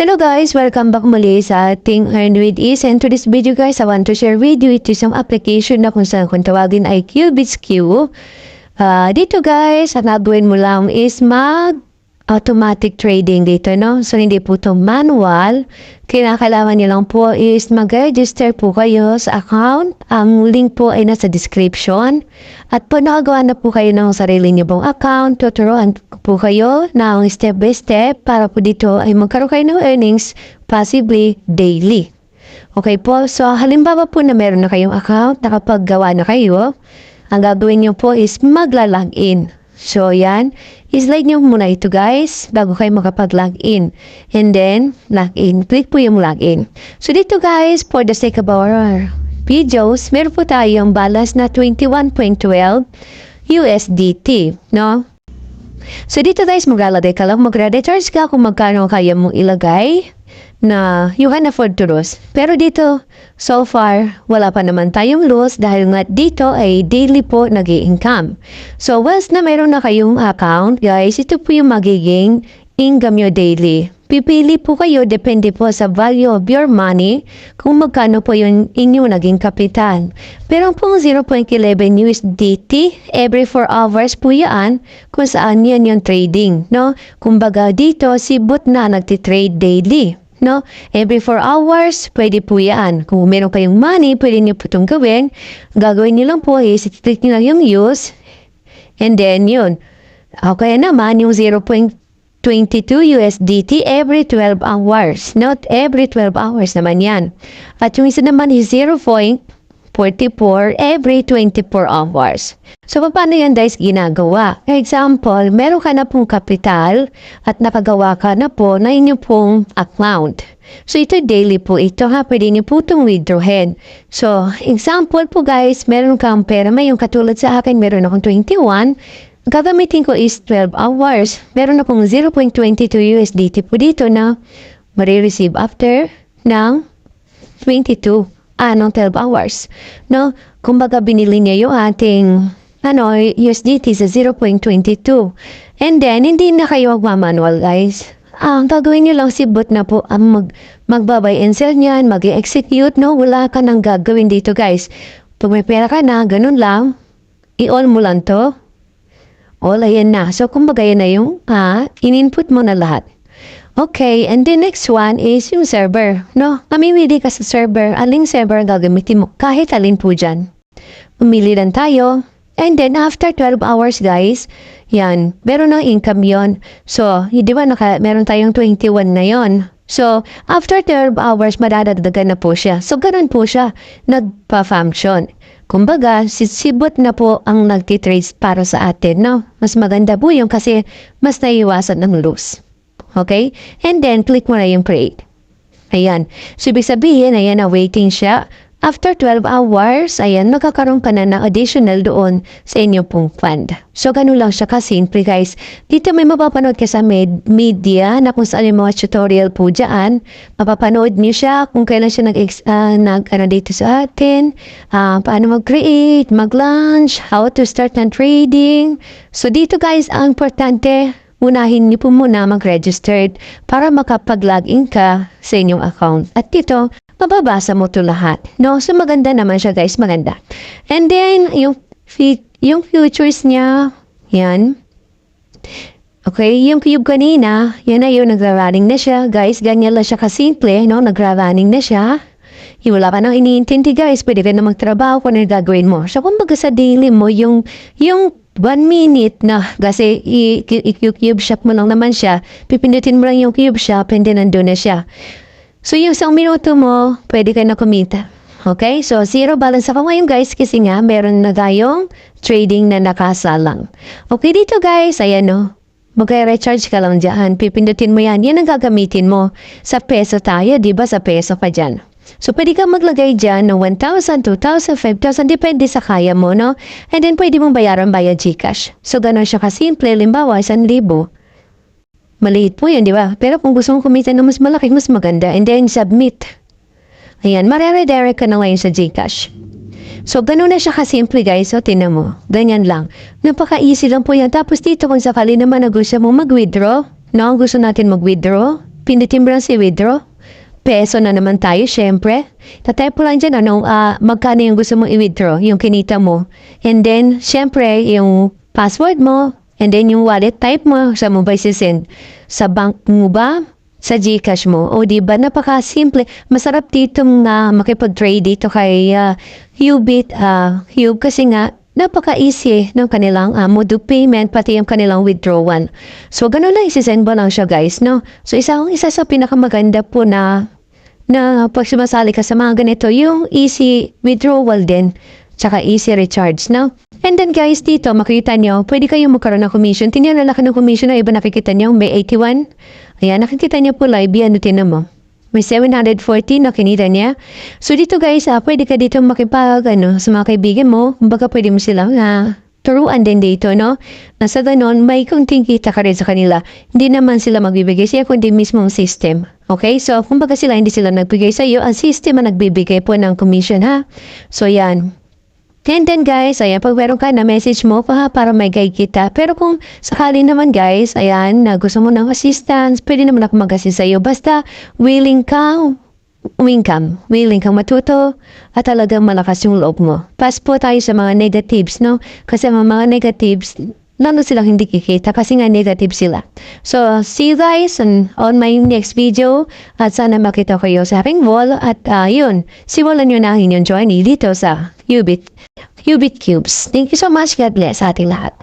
Hello guys! Welcome back muli sa ating Earn with Ease, and to this video guys, I want to share with you isang application na kung saan kung tawagin ay Cubits Q. Dito guys, ang gagawin mo lang is automatic trading dito, no? So hindi po ito manual. Kinakailangan niyo lang po is mag-register po kayo sa account. Ang link po ay nasa description. At po nakagawa na po kayo ng sarili niyo pong account. Tuturuan po kayo ng step by step para po dito ay magkaroon kayo ng earnings possibly daily. Okay po, so halimbawa po na meron na kayong account, nakapaggawa na kayo, ang gagawin niyo po is magla-login. So yan, islide nyo muna ito guys bago kayo makapag-login. And then, login. Click po yung login. So dito guys, for the sake of our videos, meron po tayong balance na 21.12 USDT, no? So dito guys, maglalagay ka lang, mag-recharge ka kung magkano kaya mong ilagay na you can afford to lose. Pero dito, so far, wala pa naman tayong loss dahil nga dito ay daily po nag-i-income. So once na meron na kayong account, guys, ito po yung magiging income nyo daily. Pipili po kayo, depende po sa value of your money, kung magkano po yung inyong naging kapital. Pero pong 0.11 USDT, every 4 hours po yan, kung saan yan yung trading, no? Kumbaga dito, si Bot na nagtitrade daily. No? Every 4 hours, pwede po yan. Kung meron kayong money, pwede nyo po itong gawin. Gagawin nyo lang po is, click nyo lang yung use. And then yun. Okay naman, yung 0.22 USDT every 12 hours. Not every 12 hours naman yan. At yung isa naman is 0.44 every 24 hours. So, paano yan guys ginagawa? Example, meron ka na pong kapital at nakagawa ka na po na inyong pong account. So, ito daily po ito ha. Pwede niyo po itong withdrawin. So, example po guys, meron kang pera. May yung katulad sa akin, meron akong 21. Gagamitin ko is 12 hours. Meron akong 0.22 USDT po dito na marireceive after ng 22. Ng 12 hours. No? Kumbaga binili niya yung ating USDT sa 0.22. And then, hindi na kayo magmamanual guys. Ang gagawin niyo lang si Bot na po ang magbabay and sell niyan, mag-execute, no? Wala ka nang gagawin dito guys. Pag may pera ka na, ganun lang. I-all mo lang to. All, ayan na. So, kumbaga yan na yung in-input mo na lahat. Okay, and the next one is yung server, no? Mamimili ka sa server, aling server ang gagamitin mo, kahit alin po dyan. Pumili lang tayo, and then after 12 hours guys, yan, meron ng income yon. So, di ba meron tayong 21 na yon. So, after 12 hours, madadagdagan na po siya. So, ganun po siya, nagpa-function. Kumbaga, si Bot na po ang nagtitrade para sa atin, no? Mas maganda po yung kasi mas naiwasan ng loss. Okay? And then, click mo na yung create. Ayan. So, ibig sabihin, ayan na, waiting siya. After 12 hours, ayan, magkakaroon ka na ng additional doon sa inyo pong fund. So, ganun lang siya kasimple, guys. Dito may mapapanood ka sa media na kung saan yung mga tutorial po dyan. Mapapanood niyo siya kung kailan siya dito sa atin. Paano mag-create, mag-launch, how to start ng trading. So, dito, guys, ang importante, unahin niyo po muna mag-registered para makapag-login ka sa inyong account. At dito, mababasa mo ito lahat. No? So, maganda naman siya, guys. Maganda. And then, yung futures niya, yan. Okay, yung cube kanina, yan na yun, nagra-running na siya. Guys, ganyan lang siya kasimple, no? Nagra-running na siya. Wala pa nang iniintindi, guys. Pwede ka na magtrabaho kung ano gagawin mo. So, kumbaga sa daily mo, yung 1 minute na kasi i-cube shop mo lang naman siya, pipindutin mo lang yung cube shop and then nandun na siya. So yung 1 minuto mo, pwede ka na kumita. Okay? So zero balance ako ngayon guys kasi nga meron na tayong trading na nakasalang. Okay dito guys, ayan o. Mag-recharge ka lang dyan. Pipindutin mo yan. Yan ang gagamitin mo. Sa peso tayo, di ba? Sa peso pa dyan. So, pwede kang maglagay dyan ng 1,000, 2,000, 5,000, depende sa kaya mo, no? And then, pwede mong bayaran via GCash. So, gano'n siya kasimple, limbawa, 1,000. Maliit po yun, di ba? Pero kung gusto mong kumita na mas malaki, mas maganda. And then, submit. Ayan, mareredirect ka na ngayon sa GCash. So, gano'n na siya kasimple, guys. So, tinan mo. Ganyan lang. Napaka-easy lang po yan. Tapos, dito, kung sakali naman na gusto mong mag-withdraw, no? Gusto natin mag-withdraw. pinitimbran si withdraw. Peso na naman tayo, syempre. Tatay po lang dyan, magkano yung gusto mong i-withdraw, yung kinita mo. And then, syempre, yung password mo, and then yung wallet type mo, sa mo ba send? Sa bank mo ba? Sa GCash mo? O diba, napaka-simple. Masarap dito nga makipag-trade dito kay Ubit, Hub, kasi nga, napaka-easy ng kanilang mode of payment, pati yung kanilang withdrawal. So, ganun lang, isisend mo lang siya, guys, no? So, isa sa pinakamaganda po na pag sumasali ka sa mga ganito, yung easy withdrawal din, tsaka easy recharge, no? And then, guys, dito, makikita nyo, pwede kayong magkaroon ng commission. Tingnan na laki ng commission na iba nakikita nyo, may 81. Ayan, nakikita nyo po live, yan, tinan mo. May 740 na kinita niya. So dito guys, pwede ka dito makipag sa mga kaibigan mo. Kumbaga pwede mo silang turuan din dito, no? Nasa ganon, may kunting kita ka rin sa kanila. Hindi naman sila magbibigay sa'yo, kundi mismo ang system. Okay? So, kumbaga hindi sila nagbigay sa'yo. Ang system ang nagbibigay po ng commission, ha? So, yan. And then guys, ayan, pag meron ka na message mo pa para may guide kita. Pero kung sakali naman guys, ayan, na gusto mo ng assistance, pwede naman ako mag-assist sa'yo. Basta willing kang matuto at talagang malakas yung loob mo. Pass po tayo sa mga negatives, no? Kasi mga negatives, lalo silang hindi kikita kasi nga negative sila. So, see you guys on my next video at sana makita kayo sa aking wall at yun, simulan nyo na ang inyong journey dito sa Ubit Cubes. Thank you so much. God bless sa ating lahat.